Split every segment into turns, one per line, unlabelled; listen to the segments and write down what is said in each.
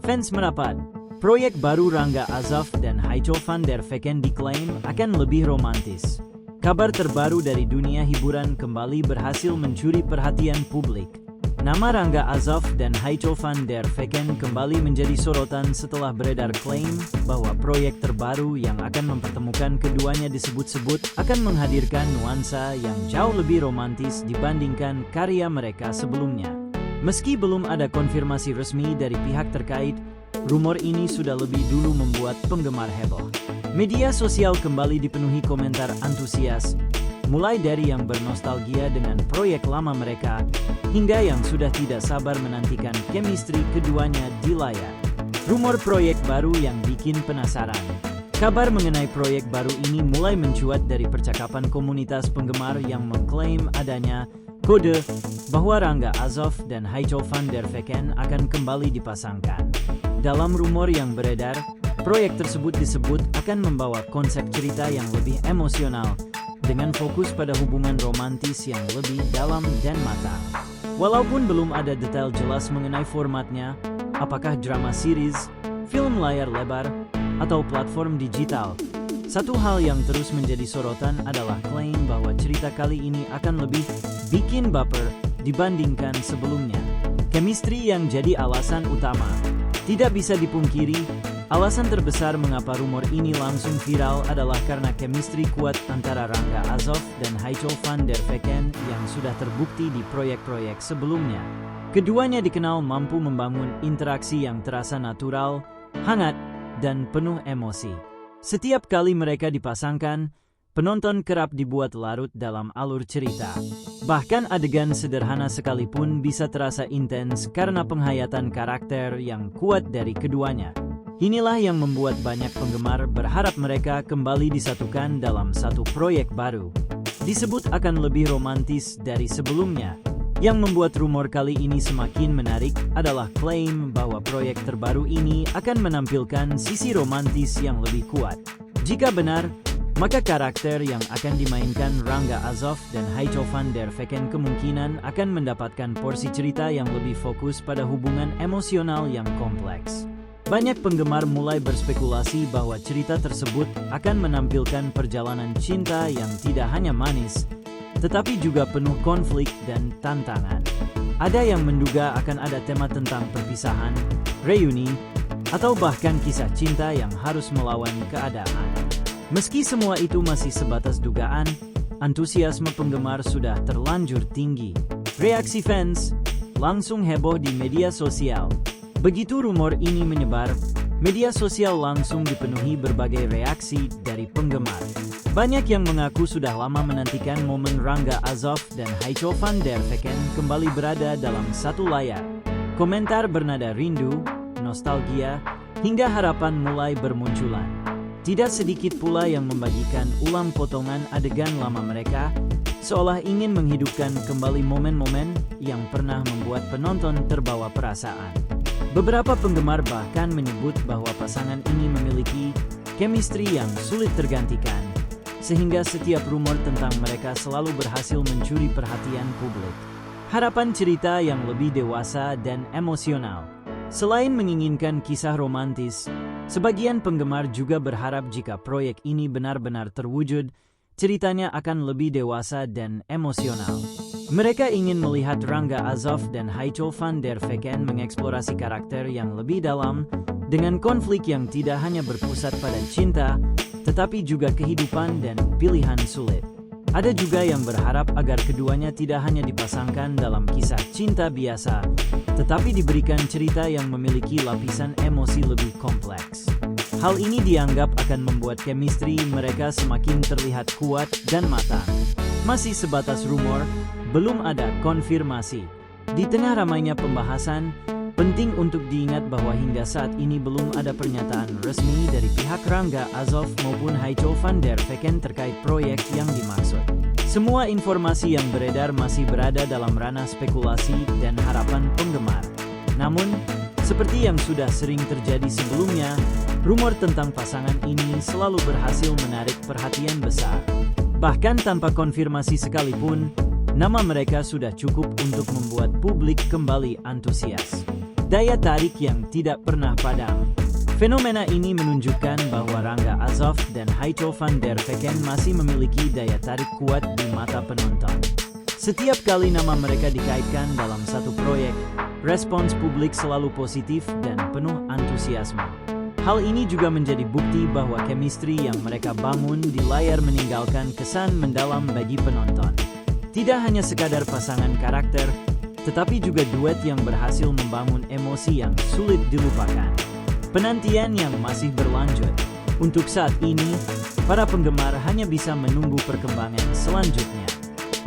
Fans merapat. Proyek baru Rangga Azof dan Haito van der Vecken diklaim akan lebih romantis. Kabar terbaru dari dunia hiburan kembali berhasil mencuri perhatian publik. Nama Rangga Azof dan Haito van der Vecken kembali menjadi sorotan setelah beredar klaim bahwa proyek terbaru yang akan mempertemukan keduanya disebut-sebut akan menghadirkan nuansa yang jauh lebih romantis dibandingkan karya mereka sebelumnya. Meski belum ada konfirmasi resmi dari pihak terkait, rumor ini sudah lebih dulu membuat penggemar heboh. Media sosial kembali dipenuhi komentar antusias, mulai dari yang bernostalgia dengan proyek lama mereka, hingga yang sudah tidak sabar menantikan chemistry keduanya di layar. Rumor proyek baru yang bikin penasaran. Kabar mengenai proyek baru ini mulai mencuat dari percakapan komunitas penggemar yang mengklaim adanya kode bahwa Rangga Azof dan Haito van der Vecken akan kembali dipasangkan. Dalam rumor yang beredar, proyek tersebut disebut akan membawa konsep cerita yang lebih emosional, dengan fokus pada hubungan romantis yang lebih dalam dan matang. Walaupun belum ada detail jelas mengenai formatnya, apakah drama series, film layar lebar, atau platform digital, satu hal yang terus menjadi sorotan adalah klaim bahwa cerita kali ini akan lebih bikin baper dibandingkan sebelumnya. Chemistry yang jadi alasan utama. Tidak bisa dipungkiri, alasan terbesar mengapa rumor ini langsung viral adalah karena chemistry kuat antara Rangga Azof dan Haito van der Vecken yang sudah terbukti di proyek-proyek sebelumnya. Keduanya dikenal mampu membangun interaksi yang terasa natural, hangat, dan penuh emosi. Setiap kali mereka dipasangkan, penonton kerap dibuat larut dalam alur cerita. Bahkan adegan sederhana sekalipun bisa terasa intens karena penghayatan karakter yang kuat dari keduanya. Inilah yang membuat banyak penggemar berharap mereka kembali disatukan dalam satu proyek baru. Disebut akan lebih romantis dari sebelumnya. Yang membuat rumor kali ini semakin menarik adalah klaim bahwa proyek terbaru ini akan menampilkan sisi romantis yang lebih kuat. Jika benar, maka karakter yang akan dimainkan Rangga Azof dan Haito van der Vecken kemungkinan akan mendapatkan porsi cerita yang lebih fokus pada hubungan emosional yang kompleks. Banyak penggemar mulai berspekulasi bahwa cerita tersebut akan menampilkan perjalanan cinta yang tidak hanya manis, tetapi juga penuh konflik dan tantangan. Ada yang menduga akan ada tema tentang perpisahan, reuni, atau bahkan kisah cinta yang harus melawan keadaan. Meski semua itu masih sebatas dugaan, antusiasme penggemar sudah terlanjur tinggi. Reaksi fans langsung heboh di media sosial. Begitu rumor ini menyebar, media sosial langsung dipenuhi berbagai reaksi dari penggemar. Banyak yang mengaku sudah lama menantikan momen Rangga Azof dan Haito van der Vecken kembali berada dalam satu layar. Komentar bernada rindu, nostalgia, hingga harapan mulai bermunculan. Tidak sedikit pula yang membagikan ulang potongan adegan lama mereka, seolah ingin menghidupkan kembali momen-momen yang pernah membuat penonton terbawa perasaan. Beberapa penggemar bahkan menyebut bahwa pasangan ini memiliki chemistry yang sulit tergantikan, sehingga setiap rumor tentang mereka selalu berhasil mencuri perhatian publik. Harapan cerita yang lebih dewasa dan emosional. Selain menginginkan kisah romantis, sebagian penggemar juga berharap jika proyek ini benar-benar terwujud, ceritanya akan lebih dewasa dan emosional. Mereka ingin melihat Rangga Azof dan Haito van der Vecken mengeksplorasi karakter yang lebih dalam, dengan konflik yang tidak hanya berpusat pada cinta, tetapi juga kehidupan dan pilihan sulit. Ada juga yang berharap agar keduanya tidak hanya dipasangkan dalam kisah cinta biasa, tetapi diberikan cerita yang memiliki lapisan emosi lebih kompleks. Hal ini dianggap akan membuat chemistry mereka semakin terlihat kuat dan matang. Masih sebatas rumor, belum ada konfirmasi. Di tengah ramainya pembahasan, penting untuk diingat bahwa hingga saat ini belum ada pernyataan resmi dari pihak Rangga Azof maupun Haito van der Vecken terkait proyek yang dimaksud. Semua informasi yang beredar masih berada dalam ranah spekulasi dan harapan penggemar. Namun, seperti yang sudah sering terjadi sebelumnya, rumor tentang pasangan ini selalu berhasil menarik perhatian besar. Bahkan tanpa konfirmasi sekalipun, nama mereka sudah cukup untuk membuat publik kembali antusias. daya tarik yang tidak pernah padam. Fenomena ini menunjukkan bahwa Rangga Azov dan Haito van der Vecken masih memiliki daya tarik kuat di mata penonton. Setiap kali nama mereka dikaitkan dalam satu proyek, respons publik selalu positif dan penuh antusiasme. Hal ini juga menjadi bukti bahwa chemistry yang mereka bangun di layar meninggalkan kesan mendalam bagi penonton. Tidak hanya sekadar pasangan karakter, tetapi juga duet yang berhasil membangun emosi yang sulit dilupakan. Penantian yang masih berlanjut. Untuk saat ini, para penggemar hanya bisa menunggu perkembangan selanjutnya.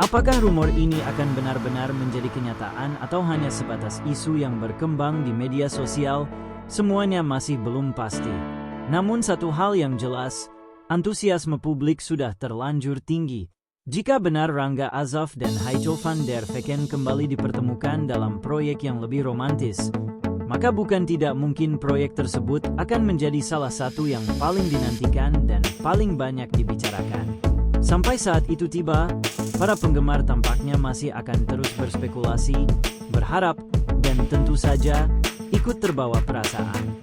Apakah rumor ini akan benar-benar menjadi kenyataan atau hanya sebatas isu yang berkembang di media sosial? Semuanya masih belum pasti. Namun satu hal yang jelas, antusiasme publik sudah terlanjur tinggi. Jika benar Rangga Azov dan Haito van der Vecken kembali dipertemukan dalam proyek yang lebih romantis, maka bukan tidak mungkin proyek tersebut akan menjadi salah satu yang paling dinantikan dan paling banyak dibicarakan. Sampai saat itu tiba, para penggemar tampaknya masih akan terus berspekulasi, berharap, dan tentu saja ikut terbawa perasaan.